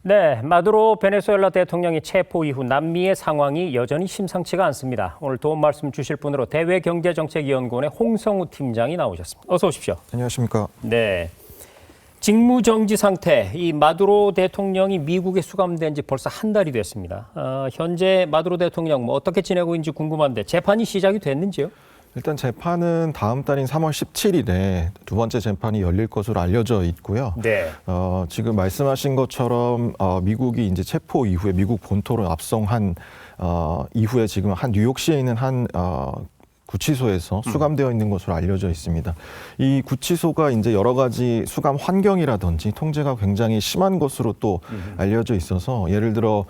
네, 마두로 베네수엘라 대통령이 체포 이후 남미의 상황이 여전히 심상치가 않습니다. 오늘 도움 말씀 주실 분으로 대외경제정책위원회의 홍성우 팀장이 나오셨습니다. 어서 오십시오. 안녕하십니까. 네, 직무정지 상태, 이 마두로 대통령이 미국에 수감된 지 벌써 한 달이 됐습니다. 현재 마두로 대통령 어떻게 지내고 있는지 궁금한데 재판이 시작이 됐는지요? 일단 재판은 다음 달인 3월 17일에 두 번째 재판이 열릴 것으로 알려져 있고요. 네. 지금 말씀하신 것처럼 미국이 이제 체포 이후에 미국 본토로 압송한 이후에 지금 한 뉴욕시에 있는 한 구치소에서 수감되어 있는 것으로 알려져 있습니다. 이 구치소가 이제 여러 가지 수감 환경이라든지 통제가 굉장히 심한 것으로 또 알려져 있어서 예를 들어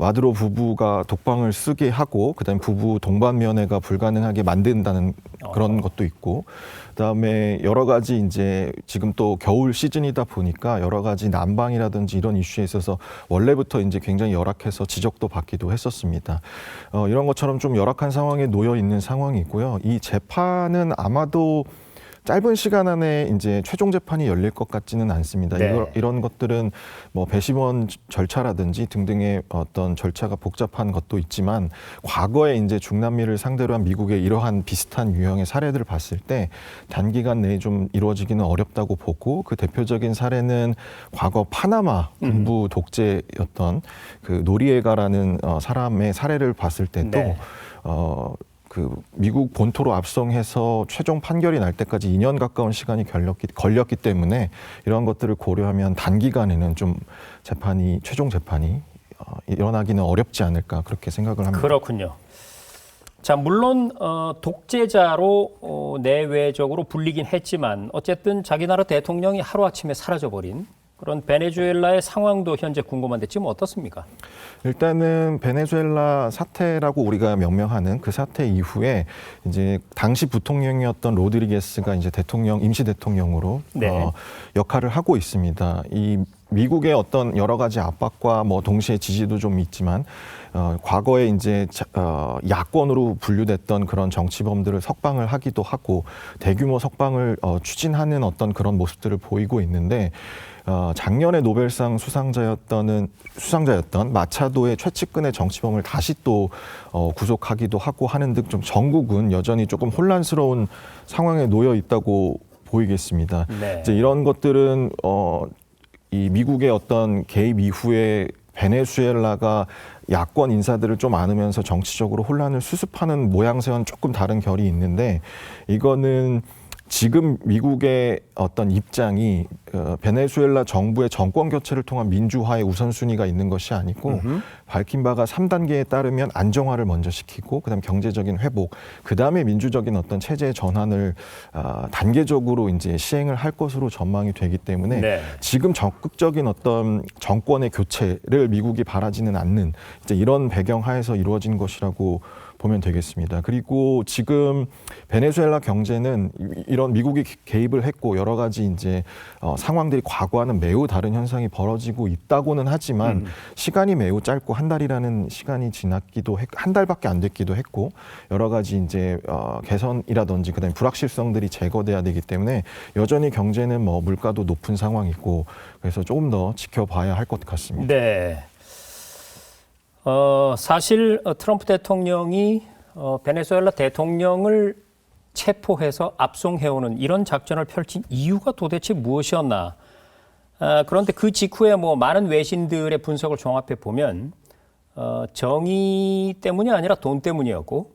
마두로 부부가 독방을 쓰게 하고 그다음에 부부 동반 면회가 불가능하게 만든다는 그런 것도 있고 그다음에 여러 가지 이제 지금 또 겨울 시즌이다 보니까 여러 가지 난방이라든지 이런 이슈에 있어서 원래부터 이제 굉장히 열악해서 지적도 받기도 했었습니다. 이런 것처럼 좀 열악한 상황에 놓여 있는 상황이고요. 이 재판은 아마도 짧은 시간 안에 이제 최종 재판이 열릴 것 같지는 않습니다. 네. 이런 것들은 뭐 배심원 절차라든지 등등의 어떤 절차가 복잡한 것도 있지만 과거에 이제 중남미를 상대로 한 미국의 이러한 비슷한 유형의 사례들을 봤을 때 단기간 내에 좀 이루어지기는 어렵다고 보고 그 대표적인 사례는 과거 파나마 군부 독재였던 그 노리에가라는 사람의 사례를 봤을 때도 네. 그 미국 본토로 압송해서 최종 판결이 날 때까지 2년 가까운 시간이 걸렸기 때문에 이러한 것들을 고려하면 단기간에는 좀 최종 재판이 일어나기는 어렵지 않을까 그렇게 생각을 합니다. 그렇군요. 자, 물론 독재자로 내외적으로 불리긴 했지만 어쨌든 자기 나라 대통령이 하루아침에 사라져버린 그런 베네수엘라의 상황도 현재 궁금한데 지금 어떻습니까? 일단은 베네수엘라 사태라고 우리가 명명하는 그 사태 이후에 이제 당시 부통령이었던 로드리게스가 이제 임시 대통령으로 네. 역할을 하고 있습니다. 이 미국의 어떤 여러 가지 압박과 뭐 동시에 지지도 좀 있지만 과거에 이제 야권으로 분류됐던 그런 정치범들을 석방을 하기도 하고 대규모 석방을 추진하는 어떤 그런 모습들을 보이고 있는데 작년에 노벨상 수상자였던 마차도의 최측근의 정치범을 다시 또 구속하기도 하고 하는 등 좀 전국은 여전히 조금 혼란스러운 상황에 놓여 있다고 보이겠습니다. 네. 이제 이런 것들은 이 미국의 어떤 개입 이후에 베네수엘라가 야권 인사들을 좀 안으면서 정치적으로 혼란을 수습하는 모양새와는 조금 다른 결이 있는데 이거는 지금 미국의 어떤 입장이 베네수엘라 정부의 정권 교체를 통한 민주화의 우선순위가 있는 것이 아니고 밝힌 바가 3단계에 따르면 안정화를 먼저 시키고 그다음 경제적인 회복, 그다음에 민주적인 어떤 체제의 전환을 단계적으로 이제 시행을 할 것으로 전망이 되기 때문에 네. 지금 적극적인 어떤 정권의 교체를 미국이 바라지는 않는 이제 이런 배경 하에서 이루어진 것이라고 보면 되겠습니다. 그리고 지금 베네수엘라 경제는 이런 미국이 개입을 했고 여러 가지 이제 상황들이 과거와는 매우 다른 현상이 벌어지고 있다고는 하지만 시간이 매우 짧고 한 달이라는 시간이 지났기도 했고 한 달밖에 안 됐기도 했고 여러 가지 이제 개선이라든지 그다음에 불확실성들이 제거돼야 되기 때문에 여전히 경제는 뭐 물가도 높은 상황이고 그래서 조금 더 지켜봐야 할 것 같습니다. 네. 사실 트럼프 대통령이 베네수엘라 대통령을 체포해서 압송해오는 이런 작전을 펼친 이유가 도대체 무엇이었나? 그런데 그 직후에 뭐 많은 외신들의 분석을 종합해 보면 정의 때문이 아니라 돈 때문이었고,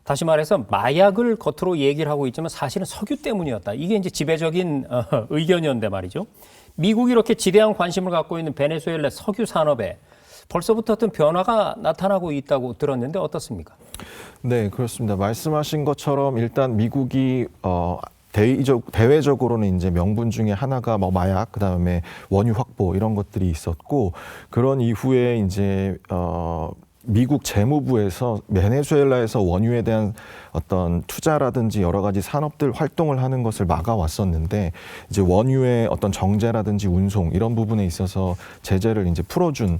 다시 말해서 마약을 겉으로 얘기를 하고 있지만 사실은 석유 때문이었다. 이게 이제 지배적인 의견이었는데 말이죠. 미국이 이렇게 지대한 관심을 갖고 있는 베네수엘라 석유 산업에 벌써부터 어떤 변화가 나타나고 있다고 들었는데 어떻습니까? 네, 그렇습니다. 말씀하신 것처럼 일단 미국이 대외적으로는 이제 명분 중에 하나가 뭐 마약, 그다음에 원유 확보 이런 것들이 있었고 그런 이후에 이제 미국 재무부에서 베네수엘라에서 원유에 대한 어떤 투자라든지 여러 가지 산업들 활동을 하는 것을 막아왔었는데 이제 원유의 어떤 정제라든지 운송 이런 부분에 있어서 제재를 이제 풀어준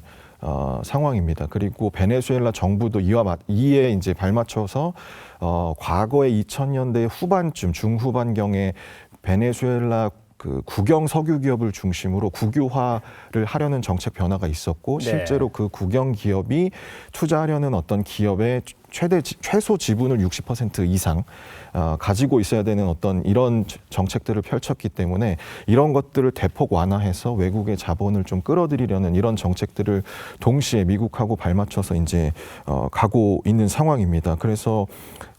상황입니다. 그리고 베네수엘라 정부도 이에 이제 발맞춰서 과거의 2000년대 후반쯤 중후반경에 베네수엘라 그 국영 석유 기업을 중심으로 국유화를 하려는 정책 변화가 있었고 네. 실제로 그 국영 기업이 투자하려는 어떤 기업의 최소 지분을 60% 이상 가지고 있어야 되는 어떤 이런 정책들을 펼쳤기 때문에 이런 것들을 대폭 완화해서 외국의 자본을 좀 끌어들이려는 이런 정책들을 동시에 미국하고 발맞춰서 이제 가고 있는 상황입니다. 그래서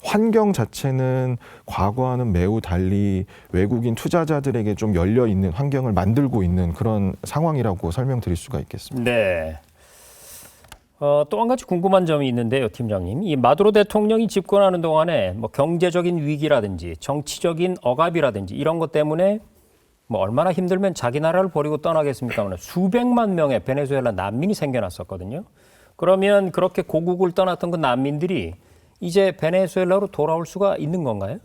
환경 자체는 과거와는 매우 달리 외국인 투자자들에게 좀 열려 있는 환경을 만들고 있는 그런 상황이라고 설명드릴 수가 있겠습니다. 네. 또 한 가지 궁금한 점이 있는데요, 팀장님. 이 마두로 대통령이 집권하는 동안에 뭐 경제적인 위기라든지 정치적인 억압이라든지 이런 것 때문에 뭐 얼마나 힘들면 자기 나라를 버리고 떠나겠습니까? 수백만 명의 베네수엘라 난민이 생겨났었거든요. 그러면 그렇게 고국을 떠났던 그 난민들이 이제 베네수엘라로 돌아올 수가 있는 건가요?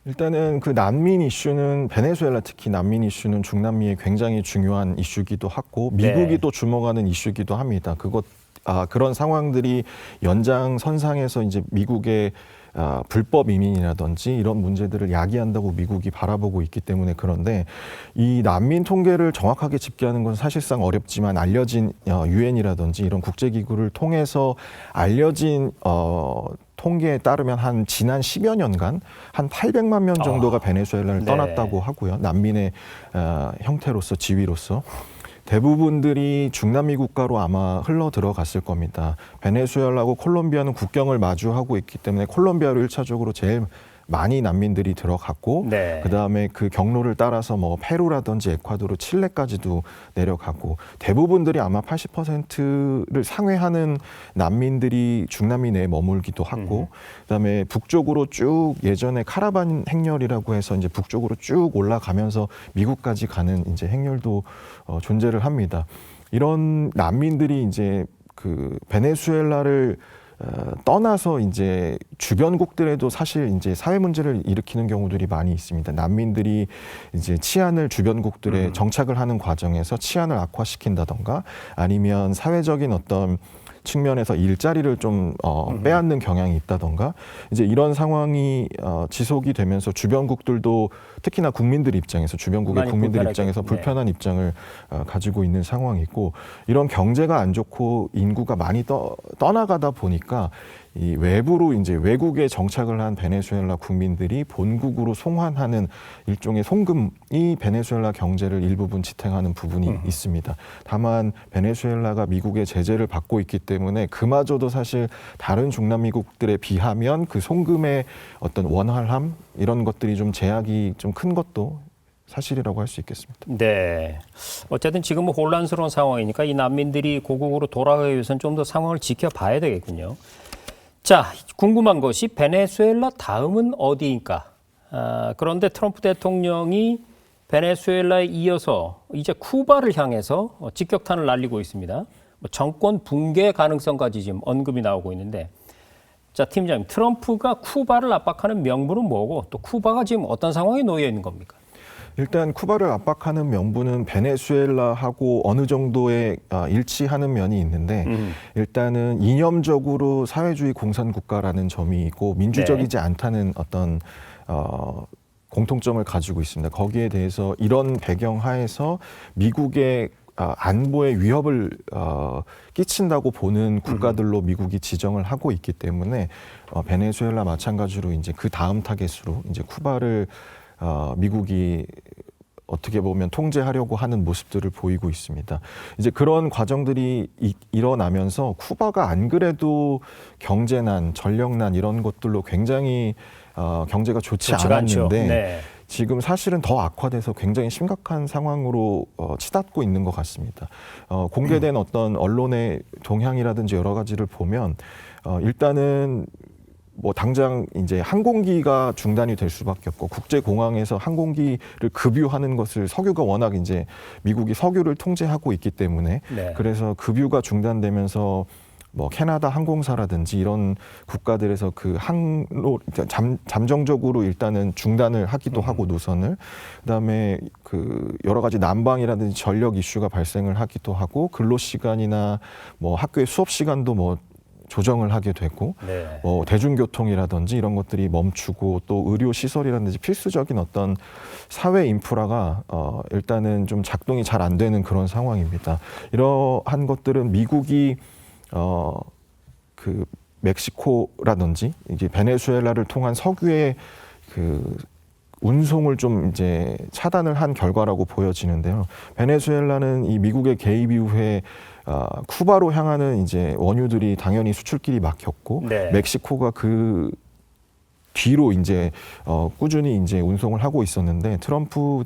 일단은 그 난민 이슈는 베네수엘라 특히 난민 이슈는 중남미의 굉장히 중요한 이슈기도 하고 미국이 네. 또 주목하는 이슈기도 합니다. 그런 상황들이 연장선상에서 이제 미국의 불법 이민이라든지 이런 문제들을 야기한다고 미국이 바라보고 있기 때문에 그런데 이 난민 통계를 정확하게 집계하는 건 사실상 어렵지만 알려진 유엔이라든지 이런 국제기구를 통해서 알려진 통계에 따르면 한 지난 10여 년간 한 800만 명 정도가 베네수엘라를 네. 떠났다고 하고요. 난민의 형태로서 지위로서. 대부분들이 중남미 국가로 아마 흘러 들어갔을 겁니다. 베네수엘라하고 콜롬비아는 국경을 마주하고 있기 때문에 콜롬비아로 1차적으로 제일 많이 난민들이 들어갔고 네. 그다음에 그 경로를 따라서 뭐 페루라든지 에콰도르, 칠레까지도 내려가고 대부분들이 아마 80%를 상회하는 난민들이 중남미 내에 머물기도 하고 그다음에 북쪽으로 쭉 예전에 카라반 행렬이라고 해서 이제 북쪽으로 쭉 올라가면서 미국까지 가는 이제 행렬도 존재를 합니다. 이런 난민들이 이제 그 베네수엘라를 떠나서 이제 주변국들에도 사실 이제 사회 문제를 일으키는 경우들이 많이 있습니다. 난민들이 이제 치안을 주변국들에 정착을 하는 과정에서 치안을 악화시킨다던가 아니면 사회적인 어떤 측면에서 일자리를 좀 빼앗는 경향이 있다던가 이제 이런 상황이 지속이 되면서 주변국들도 특히나 국민들 입장에서 주변국의 국민들 입장에서 불편한 입장을 가지고 있는 상황이고 이런 경제가 안 좋고 인구가 많이 떠나가다 보니까 이 외부로 이제 외국에 정착을 한 베네수엘라 국민들이 본국으로 송환하는 일종의 송금이 베네수엘라 경제를 일부분 지탱하는 부분이 있습니다. 다만 베네수엘라가 미국의 제재를 받고 있기 때문에 그마저도 사실 다른 중남미국들에 비하면 그 송금의 어떤 원활함 이런 것들이 좀 제약이 좀 큰 것도 사실이라고 할 수 있겠습니다. 네. 어쨌든 지금은 혼란스러운 상황이니까 이 난민들이 고국으로 돌아가기 위해서는 좀 더 상황을 지켜봐야 되겠군요. 자, 궁금한 것이 베네수엘라 다음은 어디인가? 그런데 트럼프 대통령이 베네수엘라에 이어서 이제 쿠바를 향해서 직격탄을 날리고 있습니다. 정권 붕괴 가능성까지 지금 언급이 나오고 있는데 자, 팀장님, 트럼프가 쿠바를 압박하는 명분은 뭐고 또 쿠바가 지금 어떤 상황에 놓여 있는 겁니까? 일단 쿠바를 압박하는 명분은 베네수엘라하고 어느 정도의 일치하는 면이 있는데 일단은 이념적으로 사회주의 공산국가라는 점이 있고 민주적이지 않다는 어떤 공통점을 가지고 있습니다. 거기에 대해서 이런 배경 하에서 미국의 안보에 위협을 끼친다고 보는 국가들로 미국이 지정을 하고 있기 때문에 베네수엘라 마찬가지로 이제 그 다음 타겟으로 이제 쿠바를 미국이 어떻게 보면 통제하려고 하는 모습들을 보이고 있습니다. 이제 그런 과정들이 일어나면서 쿠바가 안 그래도 경제난, 전력난 이런 것들로 굉장히 경제가 좋지 않았는데 네. 지금 사실은 더 악화돼서 굉장히 심각한 상황으로 치닫고 있는 것 같습니다. 공개된 어떤 언론의 동향이라든지 여러 가지를 보면 일단은 뭐 당장 이제 항공기가 중단이 될 수밖에 없고 국제공항에서 항공기를 급유하는 것을 석유가 워낙 이제 미국이 석유를 통제하고 있기 때문에 네. 그래서 급유가 중단되면서 뭐 캐나다 항공사라든지 이런 국가들에서 그 항로 잠정적으로 일단은 중단을 하기도 하고 노선을 그다음에 그 여러 가지 난방이라든지 전력 이슈가 발생을 하기도 하고 근로 시간이나 뭐 학교의 수업 시간도 뭐 조정을 하게 되고 네. 대중교통이라든지 이런 것들이 멈추고 또 의료 시설이라든지 필수적인 어떤 사회 인프라가 일단은 좀 작동이 잘 안 되는 그런 상황입니다. 이러한 것들은 미국이 그 멕시코라든지 이제 베네수엘라를 통한 석유의 그 운송을 좀 이제 차단을 한 결과라고 보여지는데요. 베네수엘라는 이 미국의 개입 이후에 쿠바로 향하는 이제 원유들이 당연히 수출길이 막혔고, 네. 멕시코가 그 뒤로 이제 꾸준히 이제 운송을 하고 있었는데 트럼프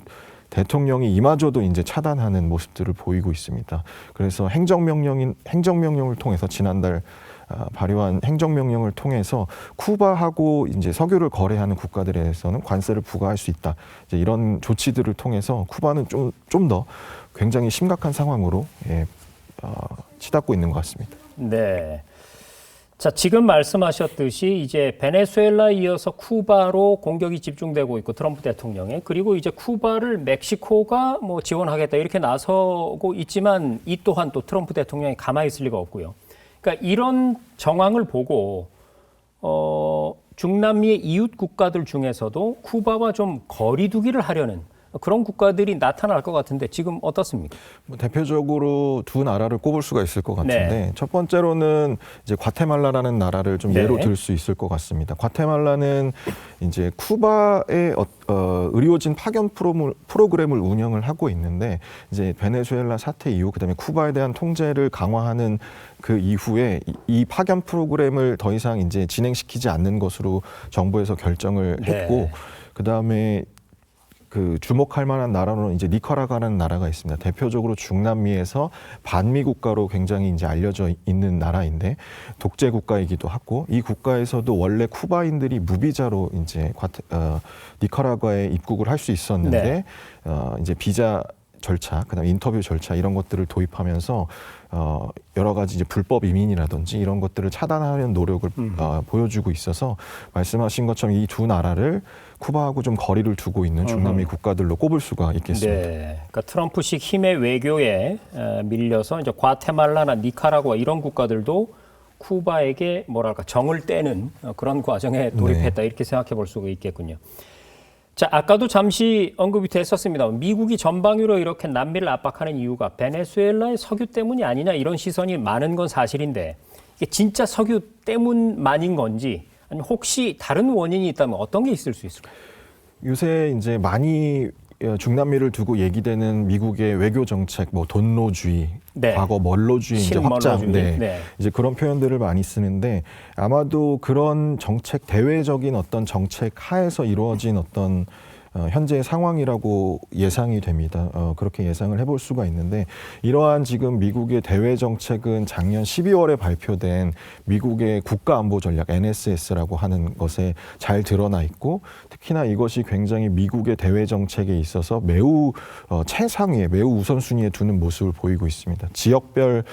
대통령이 이마저도 이제 차단하는 모습들을 보이고 있습니다. 그래서 행정명령을 통해서 지난달 발효한 행정명령을 통해서 쿠바하고 이제 석유를 거래하는 국가들에서는 관세를 부과할 수 있다. 이제 이런 조치들을 통해서 쿠바는 좀 더 굉장히 심각한 상황으로 치닫고 있는 것 같습니다. 네. 자, 지금 말씀하셨듯이 이제 베네수엘라에 이어서 쿠바로 공격이 집중되고 있고 트럼프 대통령의, 그리고 이제 쿠바를 멕시코가 뭐 지원하겠다 이렇게 나서고 있지만 이 또한 또 트럼프 대통령이 가만히 있을 리가 없고요. 그러니까 이런 정황을 보고 중남미의 이웃 국가들 중에서도 쿠바와 좀 거리두기를 하려는 그런 국가들이 나타날 것 같은데 지금 어떻습니까? 대표적으로 두 나라를 꼽을 수가 있을 것 같은데, 네. 첫 번째로는 이제 과테말라라는 나라를 좀 예로 들 수 있을 것 같습니다. 과테말라는 이제 쿠바의 의료진 파견 프로그램을 운영을 하고 있는데, 이제 베네수엘라 사태 이후 그다음에 쿠바에 대한 통제를 강화하는 그 이후에 이 파견 프로그램을 더 이상 이제 진행시키지 않는 것으로 정부에서 결정을 했고, 네. 그다음에 그 주목할 만한 나라로는 이제 니카라과라는 나라가 있습니다. 대표적으로 중남미에서 반미 국가로 굉장히 이제 알려져 있는 나라인데 독재 국가이기도 하고, 이 국가에서도 원래 쿠바인들이 무비자로 이제 니카라과에 입국을 할 수 있었는데 네. 이제 비자 절차, 그다음 인터뷰 절차 이런 것들을 도입하면서 여러 가지 이제 불법 이민이라든지 이런 것들을 차단하려는 노력을 보여주고 있어서 말씀하신 것처럼 이 두 나라를 쿠바하고 좀 거리를 두고 있는 중남미 국가들로 꼽을 수가 있겠습니다. 네, 그러니까 트럼프식 힘의 외교에 밀려서 이제 과테말라나 니카라과 이런 국가들도 쿠바에게 뭐랄까 정을 떼는 그런 과정에 돌입했다 이렇게 생각해 볼 수가 있겠군요. 자, 아까도 잠시 언급이 됐었습니다. 미국이 전방위로 이렇게 남미를 압박하는 이유가 베네수엘라의 석유 때문이 아니냐 이런 시선이 많은 건 사실인데 이게 진짜 석유 때문만인 건지 아니면 혹시 다른 원인이 있다면 어떤 게 있을 수 있을까요? 요새 이제 많이 중남미를 두고 얘기되는 미국의 외교 정책, 뭐 돈로주의, 네. 과거 멀로주의 이제 확장, 신멀로주의. 네. 이제 그런 표현들을 많이 쓰는데 아마도 그런 정책, 대외적인 어떤 정책 하에서 이루어진 어떤 현재의 상황이라고 예상이 됩니다. 그렇게 예상을 해볼 수가 있는데, 이러한 지금 미국의 대외 정책은 작년 12월에 발표된 미국의 국가안보 전략 NSS라고 하는 것에 잘 드러나 있고, 특히나 이것이 굉장히 미국의 대외 정책에 있어서 매우 최상위에, 매우 우선순위에 두는 모습을 보이고 있습니다. 지역별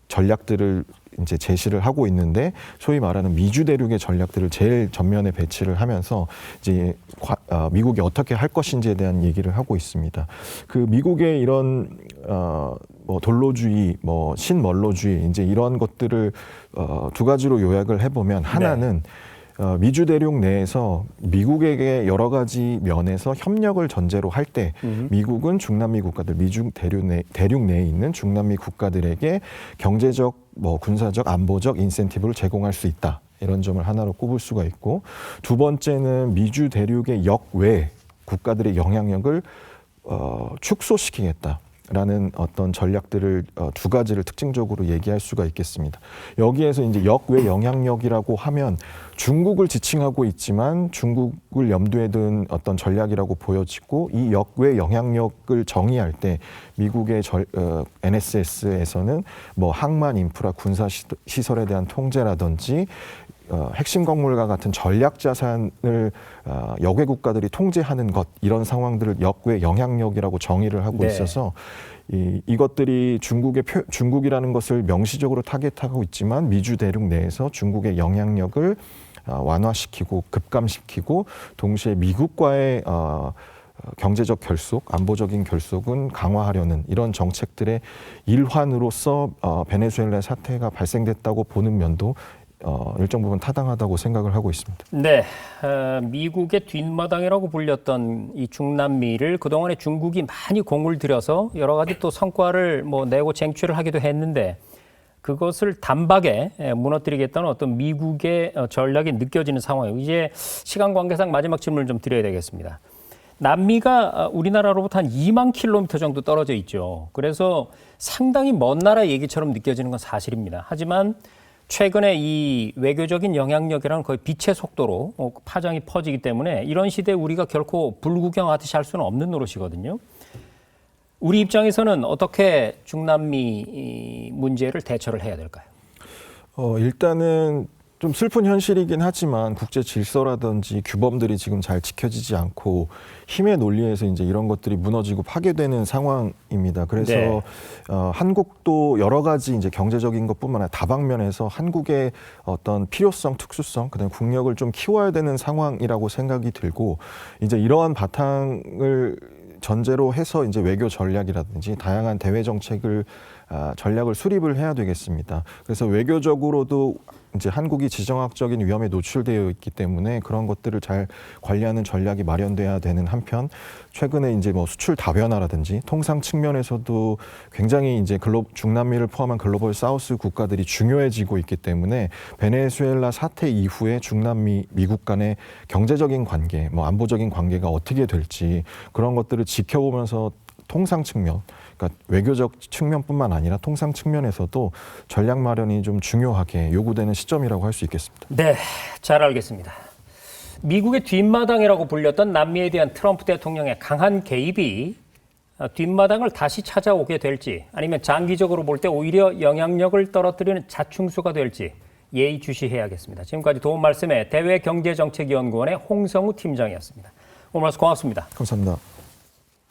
전략들을 이제 제시를 하고 있는데, 소위 말하는 미주 대륙의 전략들을 제일 전면에 배치를 하면서 이제 미국이 어떻게 할 것인지에 대한 얘기를 하고 있습니다. 그 미국의 이런 뭐 돈로주의, 뭐 신멀로주의 이제 이런 것들을 두 가지로 요약을 해보면, 하나는 미주 대륙 내에서 미국에게 여러 가지 면에서 협력을 전제로 할 때 미국은 중남미 국가들, 미주 대륙 내에 있는 중남미 국가들에게 경제적, 뭐 군사적, 안보적 인센티브를 제공할 수 있다. 이런 점을 하나로 꼽을 수가 있고, 두 번째는 미주 대륙의 역외 국가들의 영향력을 축소시키겠다. 라는 어떤 전략들을 두 가지를 특징적으로 얘기할 수가 있겠습니다. 여기에서 이제 역외 영향력이라고 하면 중국을 지칭하고 있지만 중국을 염두에 둔 어떤 전략이라고 보여지고, 이 역외 영향력을 정의할 때 미국의 NSS에서는 뭐 항만 인프라, 군사 시설에 대한 통제라든지 핵심 건물과 같은 전략 자산을 역외 국가들이 통제하는 것, 이런 상황들을 역외 영향력이라고 정의를 하고 있어서 이것들이 중국이라는 것을 명시적으로 타겟하고 있지만 미주 대륙 내에서 중국의 영향력을 완화시키고 급감시키고, 동시에 미국과의 경제적 결속, 안보적인 결속은 강화하려는 이런 정책들의 일환으로서 베네수엘라의 사태가 발생됐다고 보는 면도 일정 부분 타당하다고 생각을 하고 있습니다. 네, 미국의 뒷마당이라고 불렸던 이 중남미를 그동안에 중국이 많이 공을 들여서 여러 가지 또 성과를 내고 쟁취를 하기도 했는데 그것을 단박에 무너뜨리겠다는 어떤 미국의 전략이 느껴지는 상황이에요. 이제 시간 관계상 마지막 질문을 좀 드려야 되겠습니다. 남미가 우리나라로부터 한 2만 킬로미터 정도 떨어져 있죠. 그래서 상당히 먼 나라 얘기처럼 느껴지는 건 사실입니다. 하지만 최근에 이 외교적인 영향력이라는 거의 빛의 속도로 파장이 퍼지기 때문에 이런 시대에 우리가 결코 불구경하듯이 할 수는 없는 노릇이거든요. 우리 입장에서는 어떻게 중남미 문제를 대처를 해야 될까요? 일단은 좀 슬픈 현실이긴 하지만 국제 질서라든지 규범들이 지금 잘 지켜지지 않고 힘의 논리에서 이제 이런 것들이 무너지고 파괴되는 상황입니다. 그래서 네. 한국도 여러 가지 이제 경제적인 것뿐만 아니라 다방면에서 한국의 어떤 필요성, 특수성, 그다음에 국력을 좀 키워야 되는 상황이라고 생각이 들고 이제 이러한 바탕을 전제로 해서 이제 외교 전략이라든지 다양한 대외 정책을 전략을 수립을 해야 되겠습니다. 그래서 외교적으로도 이제 한국이 지정학적인 위험에 노출되어 있기 때문에 그런 것들을 잘 관리하는 전략이 마련돼야 되는 한편 최근에 이제 수출 다변화라든지 통상 측면에서도 굉장히 이제 중남미를 포함한 글로벌 사우스 국가들이 중요해지고 있기 때문에 베네수엘라 사태 이후에 중남미 미국 간의 경제적인 관계, 안보적인 관계가 어떻게 될지 그런 것들을 지켜보면서 통상 측면, 그러니까 외교적 측면뿐만 아니라 통상 측면에서도 전략 마련이 좀 중요하게 요구되는 시점이라고 할 수 있겠습니다. 네, 잘 알겠습니다. 미국의 뒷마당이라고 불렸던 남미에 대한 트럼프 대통령의 강한 개입이 뒷마당을 다시 찾아오게 될지 아니면 장기적으로 볼 때 오히려 영향력을 떨어뜨리는 자충수가 될지 예의주시해야겠습니다. 지금까지 도움 말씀에 대외경제정책연구원의 홍성우 팀장이었습니다. 오늘 말씀 고맙습니다. 감사합니다.